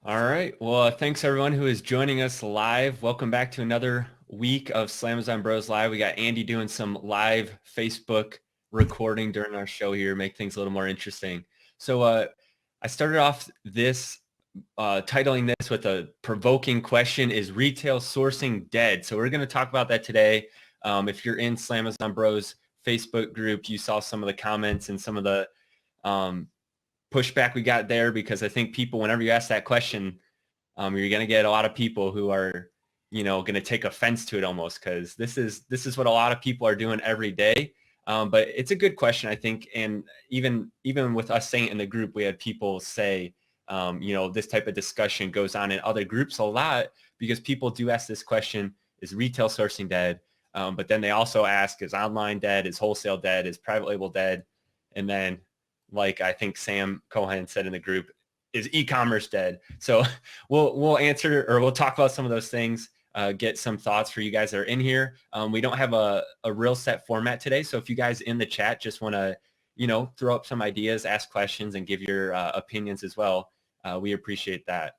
All right. Well, thanks everyone who is joining us live. Welcome back to another week of Slamazon Bros Live. We got Andy doing some live Facebook recording during our show here, make things a little more interesting. So I started off this titling this with a provoking question: is retail sourcing dead? So we're going to talk about that today. If you're in Slamazon Bros Facebook group, you saw some of the comments and some of the um, pushback we got there, because I think people, whenever you ask that question, you're going to get a lot of people who are, going to take offense to it almost, because this is what a lot of people are doing every day. But it's a good question, I think. And even with us saying it in the group, we had people say, this type of discussion goes on in other groups a lot, because people do ask this question: is retail sourcing dead? But then they also ask, is online dead? Is wholesale dead? Is private label dead? And then, like I think Sam Cohen said in the group, is e-commerce dead? So we'll answer, or we'll talk about some of those things, get some thoughts for you guys that are in here. We don't have a real set format today. So if you guys in the chat just want to, throw up some ideas, ask questions, and give your opinions as well, we appreciate that.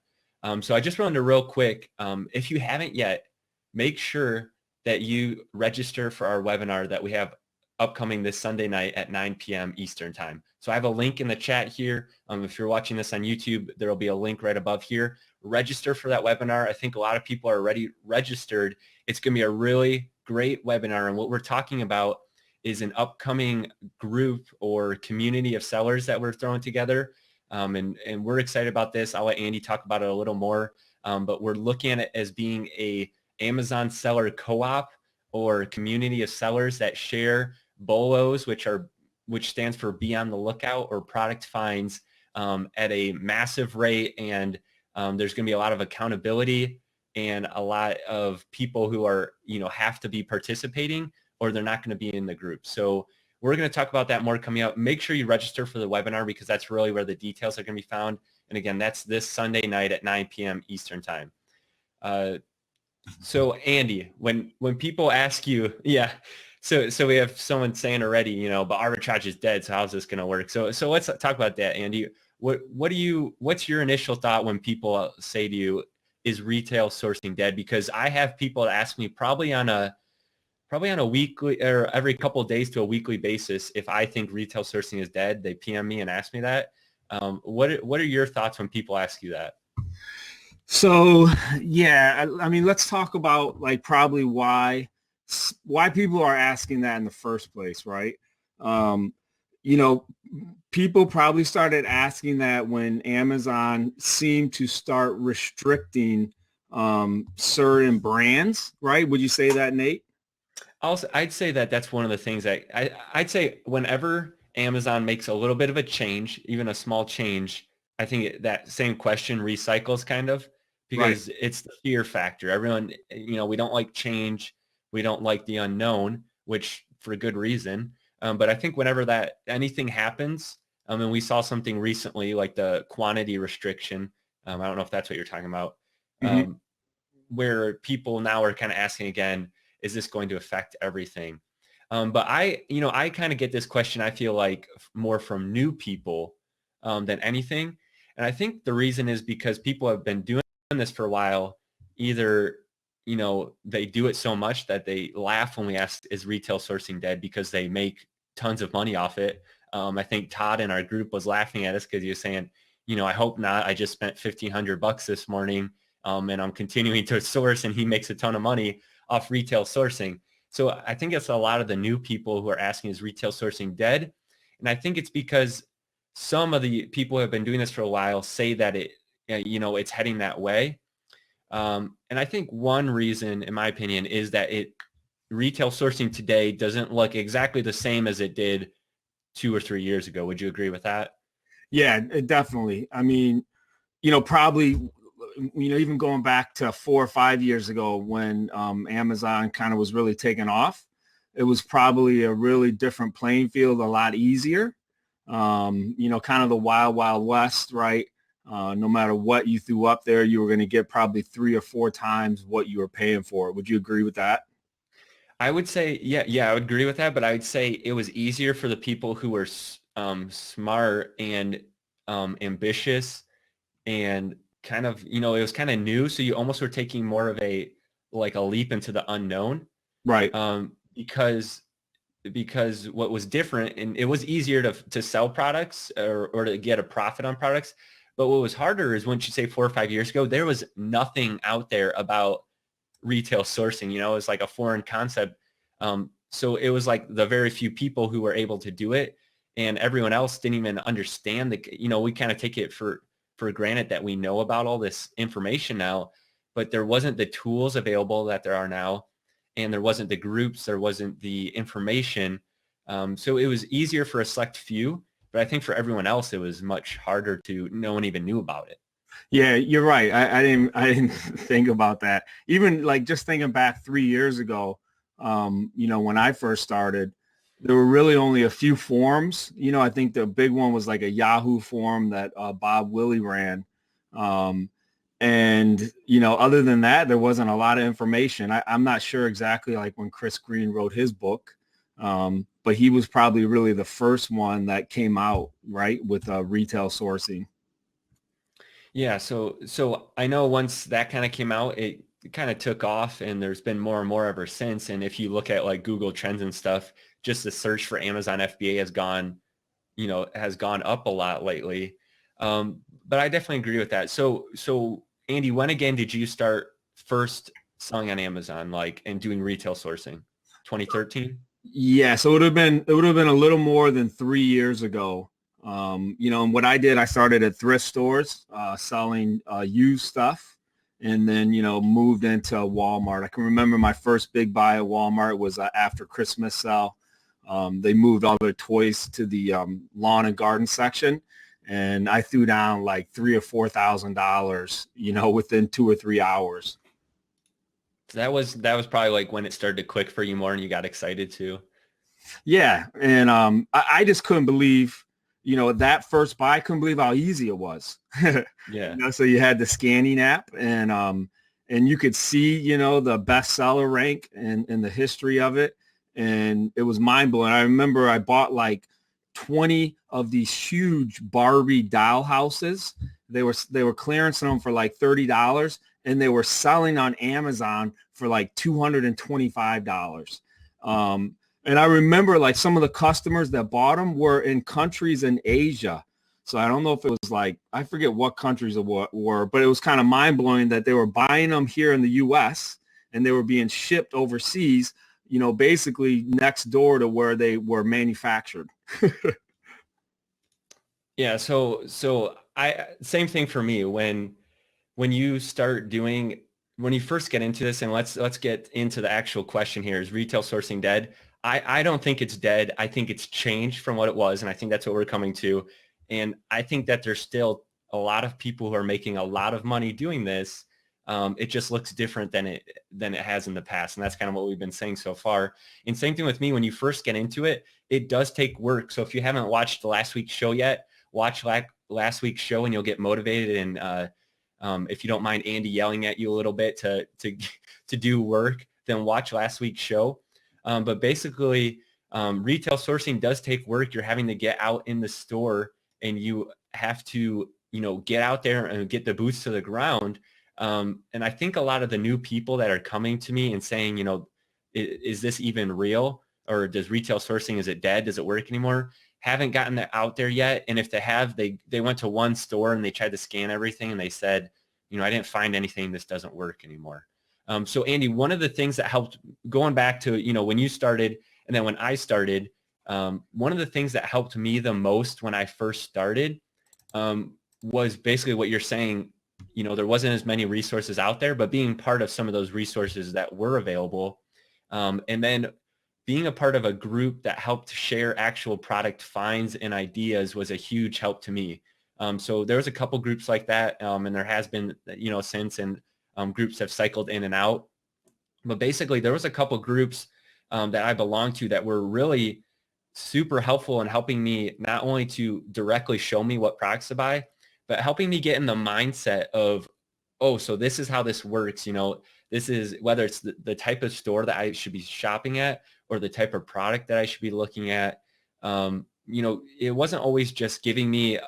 So I just wanted to real quick, if you haven't yet, make sure that you register for our webinar that we have upcoming this Sunday night at 9 p.m. Eastern time. So I have a link in the chat here. If you're watching this on YouTube, there will be a link right above here. Register for that webinar. I think a lot of people are already registered. It's going to be a really great webinar. And what we're talking about is an upcoming group or community of sellers that we're throwing together. And we're excited about this. I'll let Andy talk about it a little more. But we're looking at it as being a Amazon seller co-op or community of sellers that share BOLOs, which stands for be on the lookout, or product finds, at a massive rate. And there's going to be a lot of accountability and a lot of people who are, have to be participating, or they're not going to be in the group. So we're going to talk about that more coming up. Make sure you register for the webinar, because that's really where the details are going to be found. And again, that's this Sunday night at 9 p.m. Eastern time. So Andy, when people ask you, yeah, so we have someone saying already, but arbitrage is dead. So how's this going to work? So let's talk about that, Andy. What's your initial thought when people say to you, is retail sourcing dead? Because I have people ask me probably on a weekly, or every couple of days to a weekly basis, if I think retail sourcing is dead. They PM me and ask me that. What are your thoughts when people ask you that? So, yeah, I mean, let's talk about like probably why people are asking that in the first place, right? Um, you know, people probably started asking that when Amazon seemed to start restricting certain brands, right? Would you say that, Nate? Also, I'd say that that's one of the things that I'd say whenever Amazon makes a little bit of a change, even a small change, I think that same question recycles kind of, Right. because it's the fear factor. Everyone, we don't like change. We don't like the unknown, which for good reason. But I think whenever that anything happens, and we saw something recently like the quantity restriction. I don't know if that's what you're talking about, Mm-hmm. um, where people now are kind of asking again, is this going to affect everything? But I kind of get this question, I feel like, more from new people than anything. And I think the reason is because people have been doing this for a while. Either, they do it so much that they laugh when we ask, is retail sourcing dead, because they make tons of money off it. I think Todd in our group was laughing at us because he was saying, I hope not. I just spent $1,500 this morning, and I'm continuing to source, and he makes a ton of money off retail sourcing. So I think it's a lot of the new people who are asking, is retail sourcing dead? And I think it's because some of the people who have been doing this for a while say that it's heading that way. And I think one reason, in my opinion, is that retail sourcing today doesn't look exactly the same as it did 2 or 3 years ago. Would you agree with that? Yeah, definitely. I mean, probably, even going back to 4 or 5 years ago when Amazon kind of was really taking off, it was probably a really different playing field, a lot easier. Kind of the wild, wild west, right? No matter what you threw up there, you were going to get probably 3 or 4 times what you were paying for. Would you agree with that? I would say, yeah, I would agree with that. But I would say it was easier for the people who were smart and ambitious and kind of, it was kind of new. So you almost were taking more of a leap into the unknown, Right. because what was different, and it was easier to sell products or to get a profit on products. But what was harder is once you say 4 or 5 years ago, there was nothing out there about retail sourcing. It was like a foreign concept. So it was like the very few people who were able to do it, and everyone else didn't even understand we kind of take it for granted that we know about all this information now, but there wasn't the tools available that there are now, and there wasn't the groups, there wasn't the information. So it was easier for a select few, but I think for everyone else, it was much harder no one even knew about it. Yeah, you're right. I didn't think about that. Even like just thinking back 3 years ago, when I first started, there were really only a few forums. I think the big one was like a Yahoo forum that Bob Willie ran. And, other than that, there wasn't a lot of information. I'm not sure exactly like when Chris Green wrote his book, but he was probably really the first one that came out, right, with retail sourcing. Yeah, so I know once that kind of came out, it kind of took off, and there's been more and more ever since. And if you look at like Google Trends and stuff, just the search for Amazon FBA has gone up a lot lately. But I definitely agree with that. So Andy, when again did you start first selling on Amazon, and doing retail sourcing? 2013? Yeah, so it would have been a little more than 3 years ago. And what I did, I started at thrift stores, selling used stuff, and then, moved into Walmart. I can remember my first big buy at Walmart was after Christmas sale. They moved all their toys to the lawn and garden section, and I threw down like $3,000 or $4,000, within 2 or 3 hours. So that was probably like when it started to click for you more and you got excited too. Yeah, and I just couldn't believe, that first buy. I couldn't believe how easy it was. Yeah. So you had the scanning app, and you could see, the bestseller rank and the history of it, and it was mind blowing. I remember I bought like 20 of these huge Barbie doll houses. They were clearancing them for like $30, and they were selling on Amazon for like $225. And I remember like some of the customers that bought them were in countries in Asia. So I don't know if it was like, I forget what countries it were, but it was kind of mind blowing that they were buying them here in the US and they were being shipped overseas, basically next door to where they were manufactured. Yeah. So same thing for me when you start doing, when you first get into this, and let's get into the actual question here. Is retail sourcing dead? I don't think it's dead. I think it's changed from what it was. And I think that's what we're coming to. And I think that there's still a lot of people who are making a lot of money doing this. It just looks different than it has in the past. And that's kind of what we've been saying so far. And same thing with me, when you first get into it, it does take work. So if you haven't watched last week's show yet, watch last week's show and you'll get motivated. And if you don't mind Andy yelling at you a little bit to do work, then watch last week's show. But basically, retail sourcing does take work. You're having to get out in the store, and you have to, get out there and get the boots to the ground. And I think a lot of the new people that are coming to me and saying, is this even real? Or does retail sourcing, is it dead? Does it work anymore? Haven't gotten that out there yet. And if they have, they went to one store and they tried to scan everything and they said, I didn't find anything. This doesn't work anymore. So Andy, one of the things that helped, going back to, when you started and then when I started, one of the things that helped me the most when I first started was basically what you're saying. There wasn't as many resources out there, but being part of some of those resources that were available, and then being a part of a group that helped share actual product finds and ideas was a huge help to me. So there was a couple groups like that, and there has been, since, and groups have cycled in and out. But basically, there was a couple groups that I belonged to that were really super helpful in helping me not only to directly show me what products to buy, but helping me get in the mindset of, oh, so this is how this works. This is whether it's the type of store that I should be shopping at or the type of product that I should be looking at. It wasn't always just giving me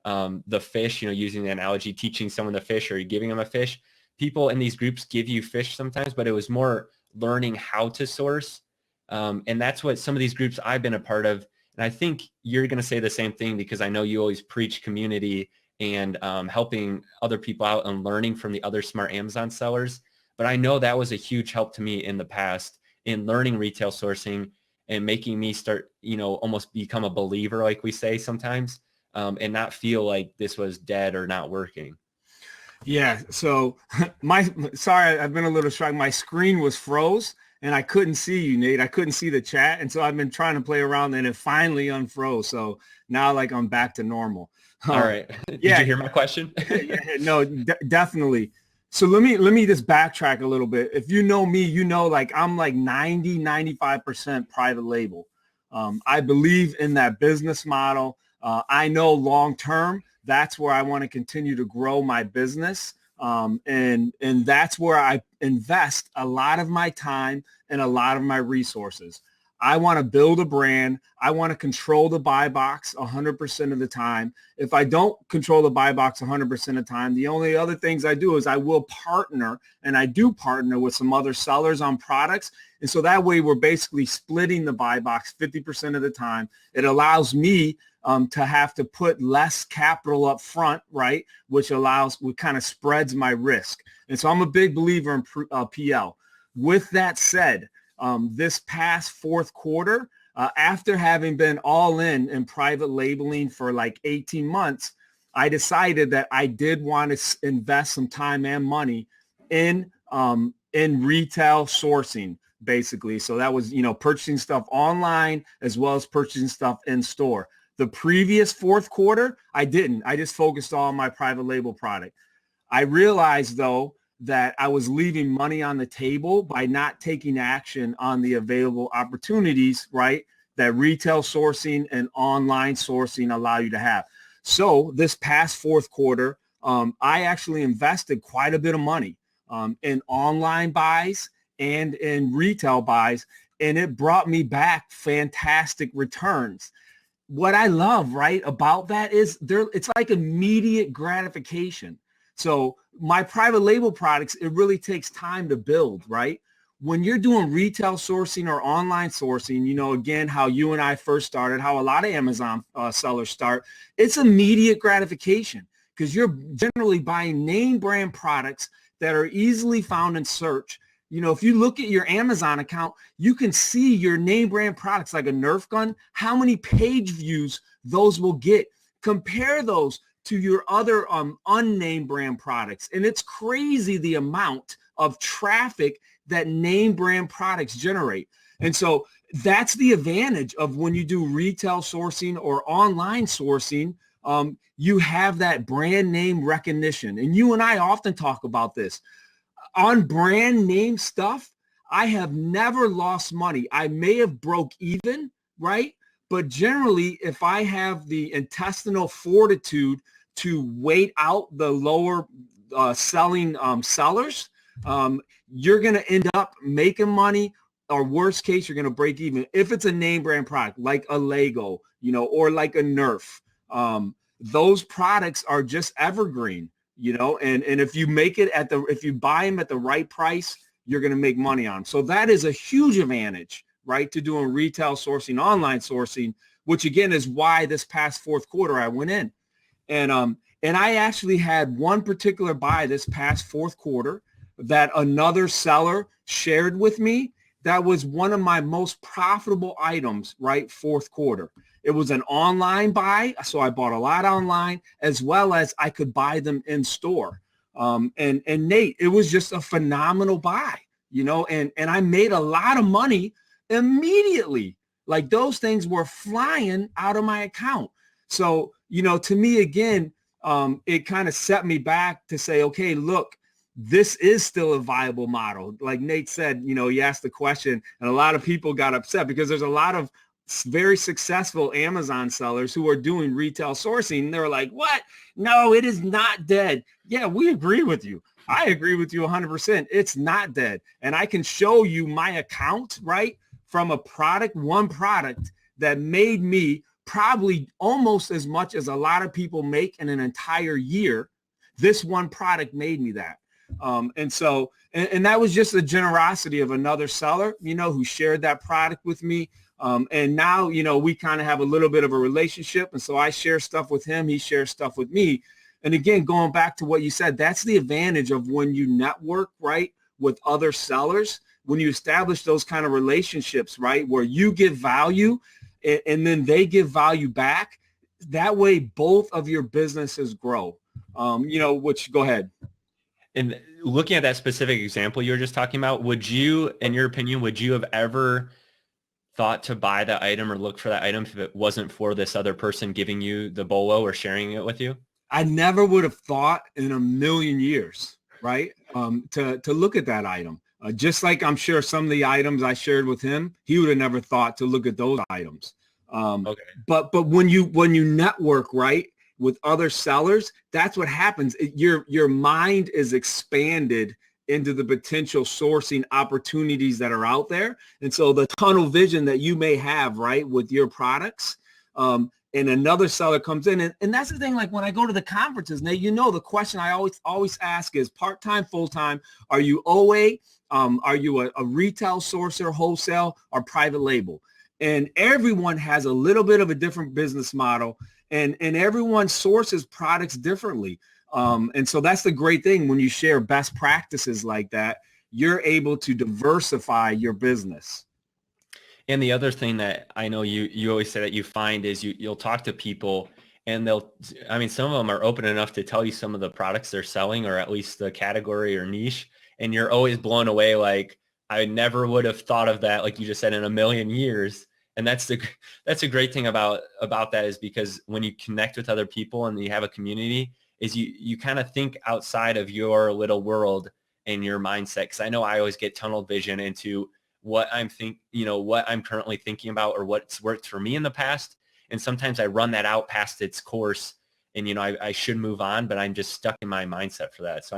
the fish, using the analogy, teaching someone to fish or giving them a fish. People in these groups give you fish sometimes, but it was more learning how to source. And that's what some of these groups I've been a part of. And I think you're going to say the same thing, because I know you always preach community and helping other people out and learning from the other smart Amazon sellers. But I know that was a huge help to me in the past in learning retail sourcing and making me start, almost become a believer, like we say sometimes, and not feel like this was dead or not working. Yeah. So sorry, I've been a little distracted. My screen was froze and I couldn't see you, Nate. I couldn't see the chat. And so I've been trying to play around and it finally unfroze. So now I'm back to normal. All right. Did you hear my question? No, definitely. So let me just backtrack a little bit. If you know me, I'm like 95% private label. I believe in that business model. I know long-term, that's where I want to continue to grow my business. And that's where I invest a lot of my time and a lot of my resources. I want to build a brand. I want to control the buy box 100% of the time. If I don't control the buy box 100% of the time, the only other things I do is I will partner, and I do partner with some other sellers on products. And so that way we're basically splitting the buy box 50% of the time. It allows me to have to put less capital up front, right? Which kind of spreads my risk. And so I'm a big believer in PL. With that said, this past fourth quarter, after having been all in private labeling for like 18 months, I decided that I did want to invest some time and money in retail sourcing, basically. So that was, purchasing stuff online as well as purchasing stuff in store. The previous fourth quarter, I didn't. I just focused on my private label product. I realized, though, that I was leaving money on the table by not taking action on the available opportunities, right, that retail sourcing and online sourcing allow you to have. So this past fourth quarter, I actually invested quite a bit of money in online buys and in retail buys, and it brought me back fantastic returns. What I love, right, about that is it's like immediate gratification. So my private label products, it really takes time to build, right? When you're doing retail sourcing or online sourcing, again, how you and I first started, how a lot of Amazon sellers start, it's immediate gratification because you're generally buying name brand products that are easily found in search. If you look at your Amazon account, you can see your name brand products like a Nerf gun, how many page views those will get. Compare those to your other unnamed brand products. And it's crazy the amount of traffic that name brand products generate. And so that's the advantage of when you do retail sourcing or online sourcing. You have that brand name recognition. And you and I often talk about this. On brand name stuff, I have never lost money. I may have broke even, right? But generally, if I have the intestinal fortitude to wait out the lower selling sellers, you're going to end up making money, or worst case, you're going to break even. If it's a name brand product like a Lego, or like a Nerf, those products are just evergreen. And if you if you buy them at the right price, you're going to make money on them. So that is a huge advantage, right, to doing retail sourcing, online sourcing, which again is why this past fourth quarter I went in. And I actually had one particular buy this past fourth quarter that another seller shared with me. That was one of my most profitable items, right, fourth quarter. It was an online buy, so I bought a lot online, as well as I could buy them in store. And Nate, it was just a phenomenal buy, and I made a lot of money immediately. Like those things were flying out of my account. So, to me, again, it kind of set me back to say, okay, look, this is still a viable model. Like Nate said, he asked the question and a lot of people got upset because there's a lot of very successful Amazon sellers who are doing retail sourcing. They're like, what? No, it is not dead. Yeah, we agree with you. I agree with you 100%. It's not dead. And I can show you my account, right, from one product that made me probably almost as much as a lot of people make in an entire year. This one product made me that. And so, and that was just the generosity of another seller, who shared that product with me. And now, we kind of have a little bit of a relationship. And so I share stuff with him. He shares stuff with me. And again, going back to what you said, that's the advantage of when you network, right, with other sellers, when you establish those kind of relationships, right, where you give value and then they give value back. That way, both of your businesses grow. Which go ahead. And looking at that specific example you were just talking about, would you, in your opinion, would you have ever thought to buy that item or look for that item if it wasn't for this other person giving you the BOLO or sharing it with you? I never would have thought in a million years, right, to look at that item. Just like I'm sure some of the items I shared with him, he would have never thought to look at those items. Okay. But when you network, right, with other sellers, that's what happens. Your mind is expanded into the potential sourcing opportunities that are out there. And so the tunnel vision that you may have, right, with your products, and another seller comes in. And that's the thing, like when I go to the conferences, Nate, the question I always ask is part-time, full-time. Are you OA? Are you a retail sourcer, wholesale, or private label? And everyone has a little bit of a different business model, and everyone sources products differently. And so that's the great thing when you share best practices like that, you're able to diversify your business. And the other thing that I know you always say that you find is you'll talk to people and some of them are open enough to tell you some of the products they're selling, or at least the category or niche. And you're always blown away. Like, I never would have thought of that, like you just said, in a million years. And that's a great thing about that, is because when you connect with other people and you have a community, is you kind of think outside of your little world and your mindset. Because I know I always get tunnel vision into what what I'm currently thinking about or what's worked for me in the past. And sometimes I run that out past its course, and I should move on, but I'm just stuck in my mindset for that. So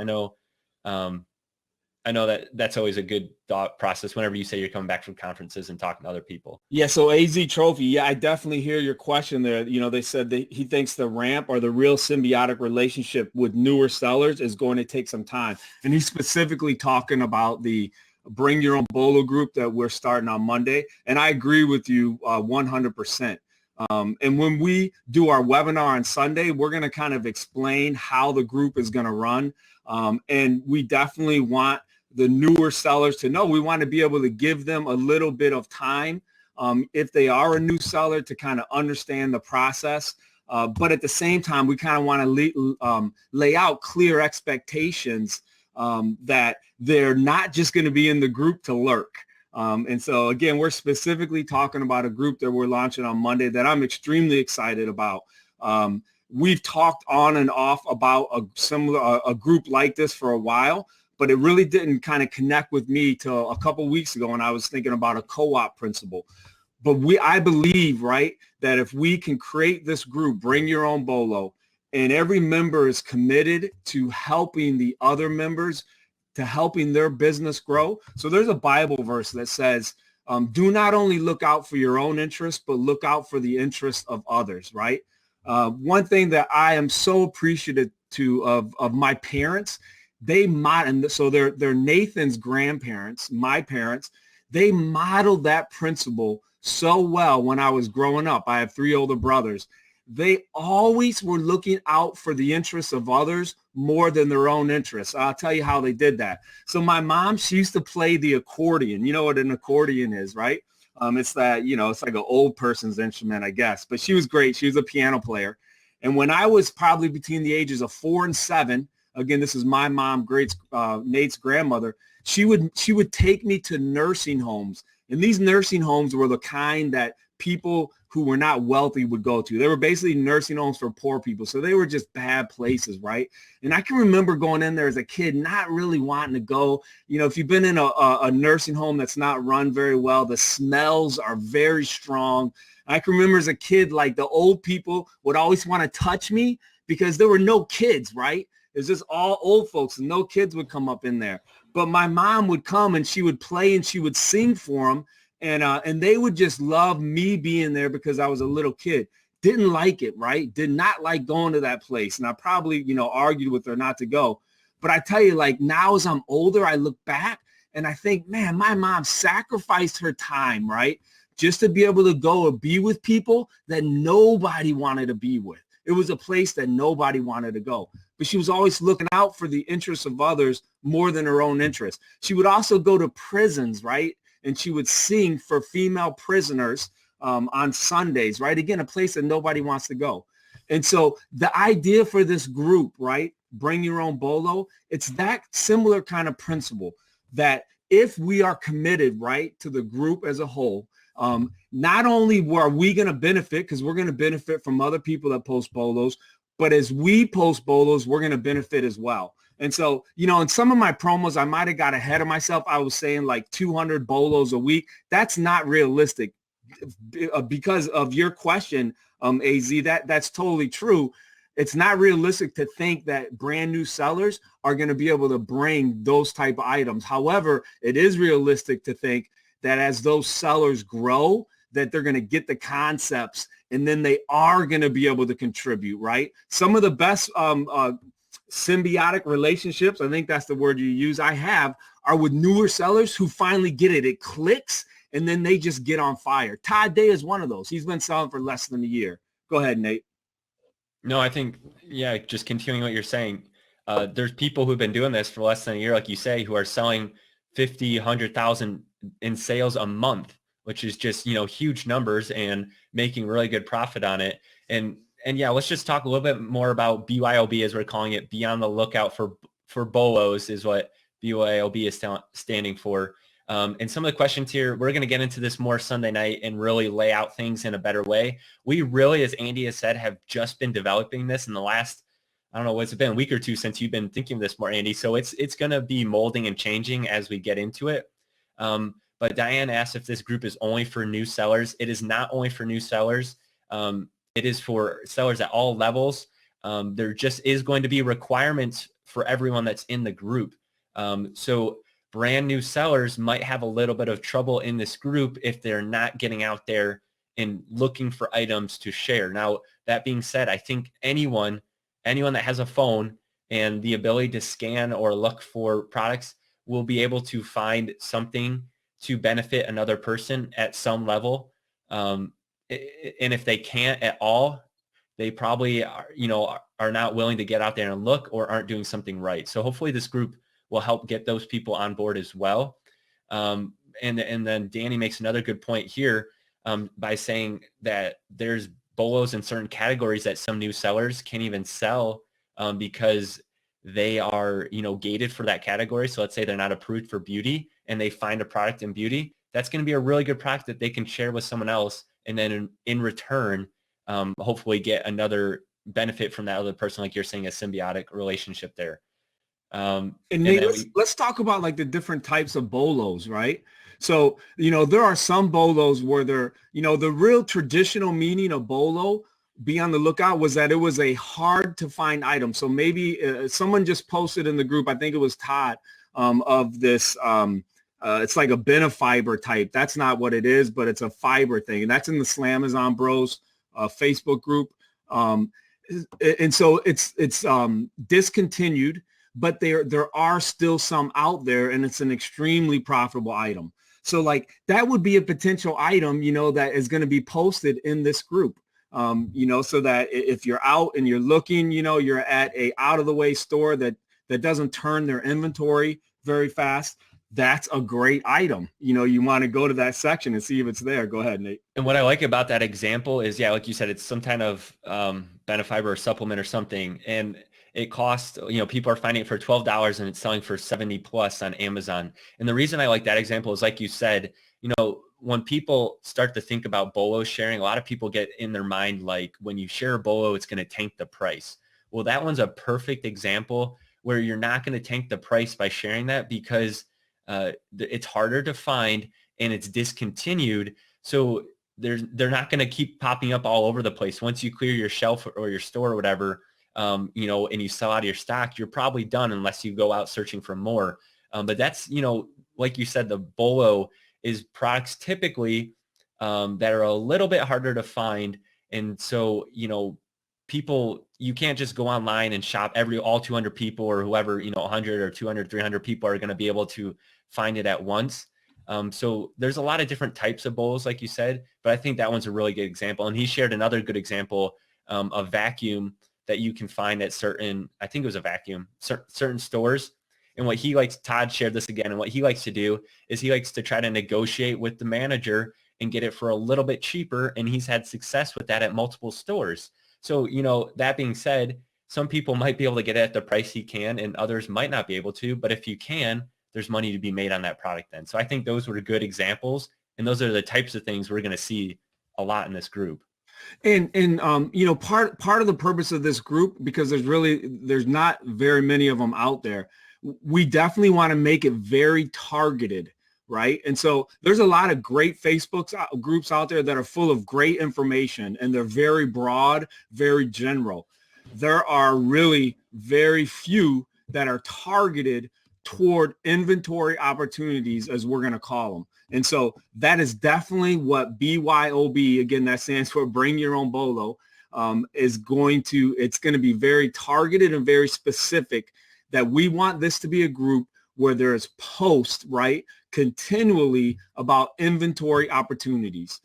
I know that's always a good thought process whenever you say you're coming back from conferences and talking to other people. Yeah. So AZ Trophy. Yeah, I definitely hear your question there. They said that he thinks the ramp or the real symbiotic relationship with newer sellers is going to take some time. And he's specifically talking about the Bring Your Own BOLO group that we're starting on Monday. And I agree with you 100%. And when we do our webinar on Sunday, we're going to kind of explain how the group is going to run. And we definitely want the newer sellers to know. We want to be able to give them a little bit of time if they are a new seller to kind of understand the process. But at the same time, we kind of want to lay out clear expectations that they're not just going to be in the group to lurk. And so, again, we're specifically talking about a group that we're launching on Monday that I'm extremely excited about. We've talked on and off about a group like this for a while, but it really didn't kind of connect with me till a couple of weeks ago, and I was thinking about a co-op principle. But I believe, right, that if we can create this group, Bring Your Own BOLO, and every member is committed to helping the other members, to helping their business grow. So there's a Bible verse that says, do not only look out for your own interest, but look out for the interest of others, right? One thing that I am so appreciative of my parents, so they're Nathan's grandparents, my parents, they modeled that principle so well when I was growing up. I have 3 older brothers. They always were looking out for the interests of others more than their own interests. I'll tell you how they did that. So my mom, she used to play the accordion. You know what an accordion is, right? It's that, it's like an old person's instrument, I guess. But she was great. She was a piano player. And when I was probably between the ages of 4 and 7, again, this is my mom, Nate's grandmother, she would take me to nursing homes. And these nursing homes were the kind that people who were not wealthy would go to. They were basically nursing homes for poor people. So they were just bad places, right? And I can remember going in there as a kid, not really wanting to go. If you've been in a nursing home that's not run very well, the smells are very strong. I can remember as a kid, like the old people would always want to touch me because there were no kids, right? It's just all old folks and no kids would come up in there. But my mom would come and she would play and she would sing for them. And they would just love me being there because I was a little kid. didn't like it, right? Did not like going to that place. And I probably, argued with her not to go. But I tell you, like now as I'm older, I look back and I think, man, my mom sacrificed her time, right? Just to be able to go and be with people that nobody wanted to be with. It was a place that nobody wanted to go. But she was always looking out for the interests of others more than her own interests. She would also go to prisons, right? And she would sing for female prisoners on Sundays, right? Again, a place that nobody wants to go. And so the idea for this group, right? Bring your own BOLO. It's that similar kind of principle that if we are committed, right, to the group as a whole, not only are we going to benefit because we're going to benefit from other people that post BOLOs, but as we post BOLOs, we're going to benefit as well. And so, in some of my promos, I might have got ahead of myself. I was saying like 200 BOLOs a week. That's not realistic because of your question, AZ. That's totally true. It's not realistic to think that brand new sellers are going to be able to bring those type of items. However, it is realistic to think that as those sellers grow, that they're going to get the concepts and then they are going to be able to contribute, right? Some of the best symbiotic relationships, I think that's the word you use, I have, are with newer sellers who finally get it. It clicks and then they just get on fire. Todd Day is one of those. He's been selling for less than a year. Go ahead, Nate. No, I think, just continuing what you're saying, there's people who've been doing this for less than a year, like you say, who are selling 50, 100,000 in sales a month, which is just, huge numbers and making really good profit on it. And yeah, let's just talk a little bit more about BYOB, as we're calling it. Be on the lookout for BOLOs is what BYOB is standing for. And some of the questions here, we're going to get into this more Sunday night and really lay out things in a better way. We really, as Andy has said, have just been developing this in the last, I don't know, what's it been, a week or two since you've been thinking of this more, Andy. So it's going to be molding and changing as we get into it. But Diane asked if this group is only for new sellers. It is not only for new sellers. It is for sellers at all levels. There just is going to be requirements for everyone that's in the group. So brand new sellers might have a little bit of trouble in this group if they're not getting out there and looking for items to share. Now, that being said, I think anyone that has a phone and the ability to scan or look for products will be able to find something to benefit another person at some level. And if they can't at all, they probably are not willing to get out there and look or aren't doing something right. So hopefully this group will help get those people on board as well. And then Danny makes another good point here by saying that there's BOLOs in certain categories that some new sellers can't even sell because they are, gated for that category. So let's say they're not approved for beauty and they find a product in beauty. That's going to be a really good product that they can share with someone else. And then in return, hopefully get another benefit from that other person, like you're saying, a symbiotic relationship there. And Nate, let's talk about like the different types of BOLOs, right? So, there are some BOLOs where they're, the real traditional meaning of BOLO, be on the lookout, was that it was a hard to find item. So maybe someone just posted in the group, I think it was Todd, of this, it's like a benefiber type. That's not what it is, but it's a fiber thing. And that's in the Slamazon Bros Facebook group. And so it's discontinued, but there are still some out there, and it's an extremely profitable item. So like that would be a potential item, that is going to be posted in this group, so that if you're out and you're looking, you're at a out of the way store that doesn't turn their inventory very fast. That's a great item. You want to go to that section and see if it's there. Go ahead, Nate. And what I like about that example is, like you said, it's some kind of benefiber or supplement or something. And it costs, people are finding it for $12 and it's selling for 70 plus on Amazon. And the reason I like that example is, like you said, when people start to think about BOLO sharing, a lot of people get in their mind, like when you share a BOLO, it's going to tank the price. Well, that one's a perfect example where you're not going to tank the price by sharing that because it's harder to find and it's discontinued. So they're not going to keep popping up all over the place. Once you clear your shelf or your store or whatever, and you sell out of your stock, you're probably done unless you go out searching for more. But that's, like you said, the BOLO is products typically that are a little bit harder to find And so, people, you can't just go online and shop all 200 people or whoever, 100 or 200, 300 people are going to be able to find it at once. So there's a lot of different types of BOLOs, like you said, but I think that one's a really good example. And he shared another good example, of vacuum that you can find at certain, I think it was a vacuum, certain stores. And what he likes, Todd shared this again, and what he likes to do is he likes to try to negotiate with the manager and get it for a little bit cheaper. And he's had success with that at multiple stores. So, that being said, some people might be able to get it at the price he can and others might not be able to. But if you can, there's money to be made on that product then. So I think those were good examples. And those are the types of things we're going to see a lot in this group. And part of the purpose of this group, because there's not very many of them out there, we definitely want to make it very targeted, right? And so there's a lot of great Facebook groups out there that are full of great information, and they're very broad, very general. There are really very few that are targeted toward inventory opportunities, as we're going to call them. And so that is definitely what BYOB, again, that stands for Bring Your Own BOLO, it's going to be very targeted and very specific, that we want this to be a group where there is posts, right, continually about inventory opportunities.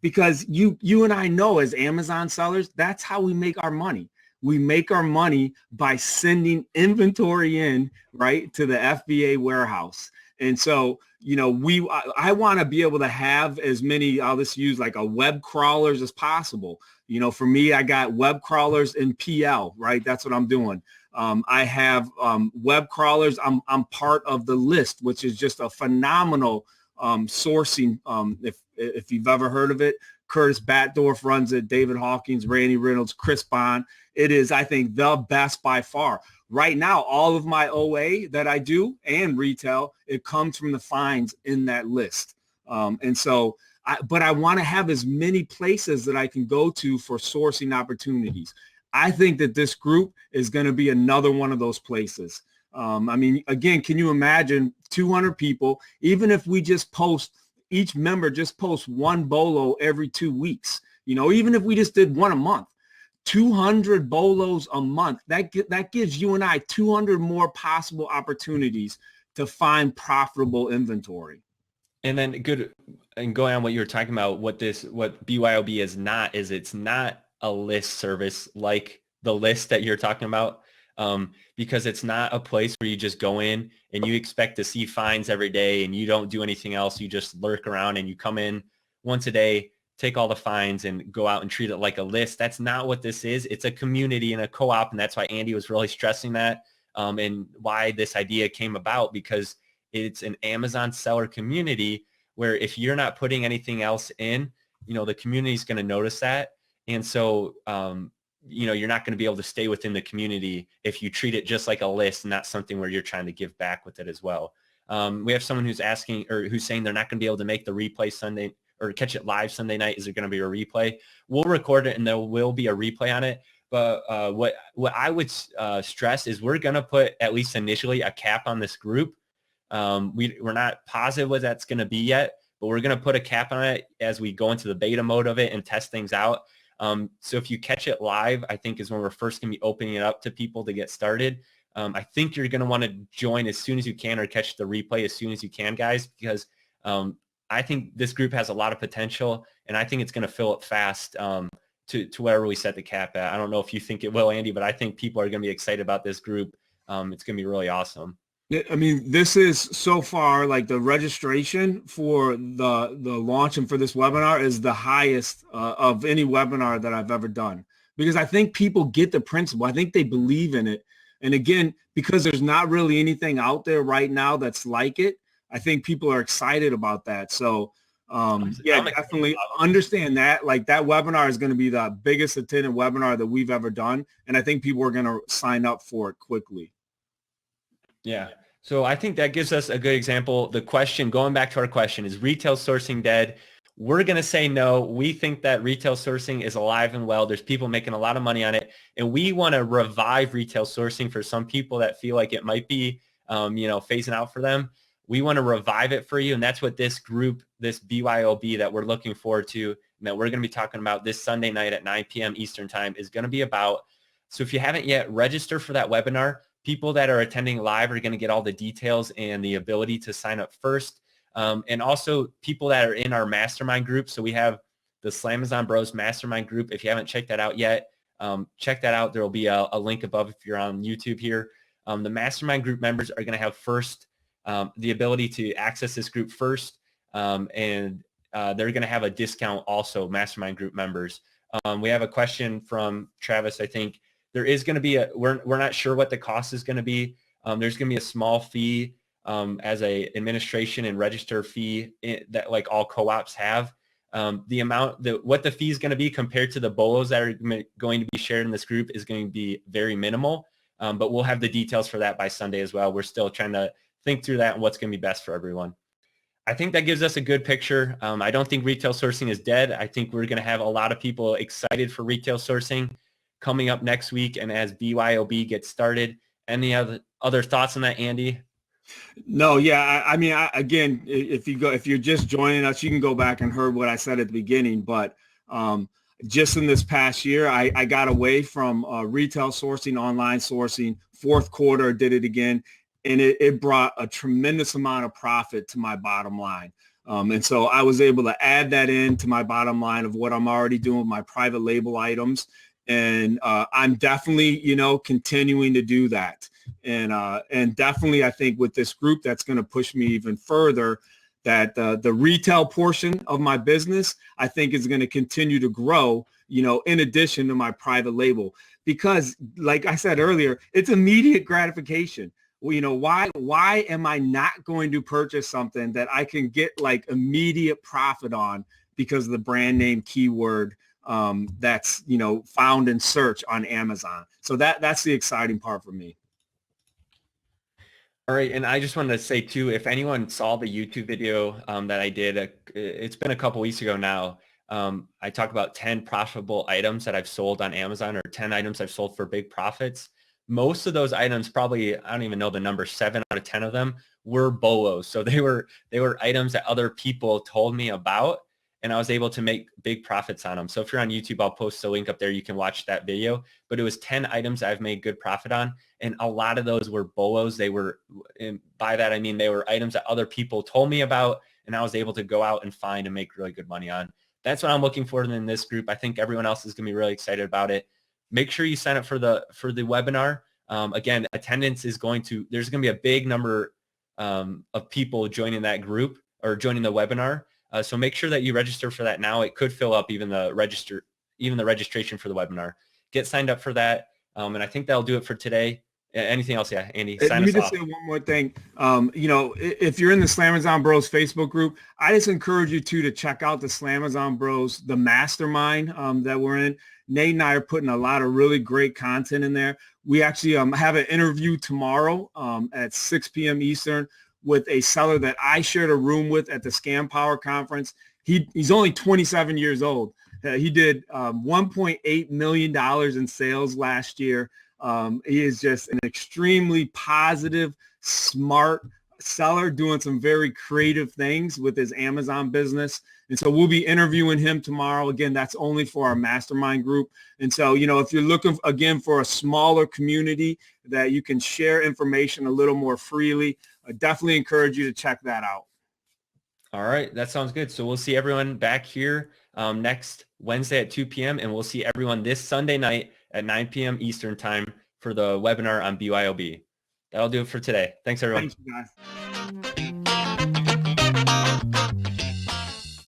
Because you and I know, as Amazon sellers, that's how we make our money. We make our money by sending inventory in, right, to the FBA warehouse. And so, I want to be able to have as many, I'll just use like a web crawlers as possible. For me, I got web crawlers in PL, right? That's what I'm doing. I have web crawlers. I'm part of the List, which is just a phenomenal sourcing. If you've ever heard of it, Curtis Batdorf runs it, David Hawkins, Randy Reynolds, Chris Bond. It is, I think, the best by far. Right now, all of my OA that I do and retail, it comes from the finds in that List. But I want to have as many places that I can go to for sourcing opportunities. I think that this group is going to be another one of those places. Again, can you imagine 200 people, even if we just each member just posts one BOLO every 2 weeks, even if we just did one a month, 200 BOLOs a month, that gives you and I 200 more possible opportunities to find profitable inventory. And then going on what you were talking about, what BYOB is not, is it's not a list service like the List that you're talking about, because it's not a place where you just go in and you expect to see finds every day and you don't do anything else. You just lurk around and you come in once a day, take all the finds and go out and treat it like a list. That's not what this is. It's a community and a co-op. And that's why Andy was really stressing that, and why this idea came about, because it's an Amazon seller community where if you're not putting anything else in, the community is going to notice that. And so, you're not going to be able to stay within the community if you treat it just like a list, and not something where you're trying to give back with it as well. We have someone who's asking, or who's saying they're not going to be able to make the replay Sunday or catch it live Sunday night. Is there going to be a replay? We'll record it and there will be a replay on it. But what I would stress is we're going to put, at least initially, a cap on this group. We're not positive what that's going to be yet, but we're going to put a cap on it as we go into the beta mode of it and test things out. So if you catch it live, I think is when we're first going to be opening it up to people to get started. I think you're going to want to join as soon as you can, or catch the replay as soon as you can, guys, because I think this group has a lot of potential, and I think it's going to fill up fast to wherever we set the cap at. I don't know if you think it will, Andy, but I think people are going to be excited about this group. It's going to be really awesome. This is so far, like, the registration for the launch and for this webinar is the highest of any webinar that I've ever done, because I think people get the principle. I think they believe in it. And again, because there's not really anything out there right now that's like it, I think people are excited about that. So definitely understand that. Like, that webinar is going to be the biggest attended webinar that we've ever done. And I think people are going to sign up for it quickly. Yeah. So I think that gives us a good example. The question, going back to our question, is retail sourcing dead? We're going to say no. We think that retail sourcing is alive and well. There's people making a lot of money on it. And we want to revive retail sourcing for some people that feel like it might be, phasing out for them. We want to revive it for you. And that's what this group, this BYOB that we're looking forward to, that we're going to be talking about this Sunday night at 9 p.m. Eastern time is going to be about. So if you haven't yet, register for that webinar. People that are attending live are going to get all the details and the ability to sign up first. And also people that are in our mastermind group. So we have the Slamazon Bros Mastermind group. If you haven't checked that out yet, check that out. There will be a link above if you're on YouTube here. The mastermind group members are going to have first the ability to access this group first, and they're going to have a discount also, mastermind group members. We have a question from Travis. I think there is going to be we're not sure what the cost is going to be. There's going to be a small fee as a administration and register fee that like all co-ops have. The amount what the fee is going to be compared to the BOLOs that are going to be shared in this group is going to be very minimal. But we'll have the details for that by Sunday as well. We're still trying to think through that and what's going to be best for everyone. I think that gives us a good picture. I don't think retail sourcing is dead. I think we're going to have a lot of people excited for retail sourcing coming up next week. And as BYOB gets started, any other thoughts on that, Andy? No, yeah. I mean, again, if you're just joining us, you can go back and heard what I said at the beginning, but just in this past year, I got away from retail sourcing, online sourcing. Fourth quarter, did it again, and it brought a tremendous amount of profit to my bottom line. And so I was able to add that into my bottom line of what I'm already doing with my private label items. And I'm definitely, continuing to do that. And definitely, I think with this group, that's going to push me even further, that the retail portion of my business, I think is going to continue to grow, in addition to my private label, because like I said earlier, it's immediate gratification. Well, why am I not going to purchase something that I can get like immediate profit on because of the brand name keyword that's, found in search on Amazon? So that's the exciting part for me. All right. And I just wanted to say too, if anyone saw the YouTube video that I did, it's been a couple weeks ago now. I talk about 10 profitable items that I've sold on Amazon, or 10 items I've sold for big profits. Most of those items, probably, I don't even know the number, 7 out of 10 of them were BOLOs. So they were items that other people told me about, and I was able to make big profits on them. So if you're on YouTube, I'll post a link up there. You can watch that video. But it was 10 items I've made good profit on, and a lot of those were BOLOs. They were, and by that I mean they were items that other people told me about, and I was able to go out and find and make really good money on. That's what I'm looking for in this group. I think everyone else is going to be really excited about it. Make sure you sign up for the webinar. Again, attendance is there's going to be a big number of people joining that group or joining the webinar. So make sure that you register for that now. It could fill up even the registration for the webinar. Get signed up for that. And I think that'll do it for today. Anything else? Yeah, Andy, sign us off. Let me just say one more thing. If you're in the Slamazon Bros Facebook group, I just encourage you to check out the Slamazon Bros, the mastermind that we're in. Nate and I are putting a lot of really great content in there. We actually have an interview tomorrow at 6 p.m. Eastern with a seller that I shared a room with at the Scam Power Conference. He's only 27 years old. He did $1.8 million in sales last year. He is just an extremely positive, smart seller doing some very creative things with his Amazon business. And so we'll be interviewing him tomorrow. Again, that's only for our mastermind group. And so, if you're looking, again, for a smaller community that you can share information a little more freely, I definitely encourage you to check that out. All right. That sounds good. So we'll see everyone back here next Wednesday at 2 p.m. And we'll see everyone this Sunday night at 9 p.m. Eastern time for the webinar on BYOB. That'll do it for today. Thanks, everyone. Thanks, you guys.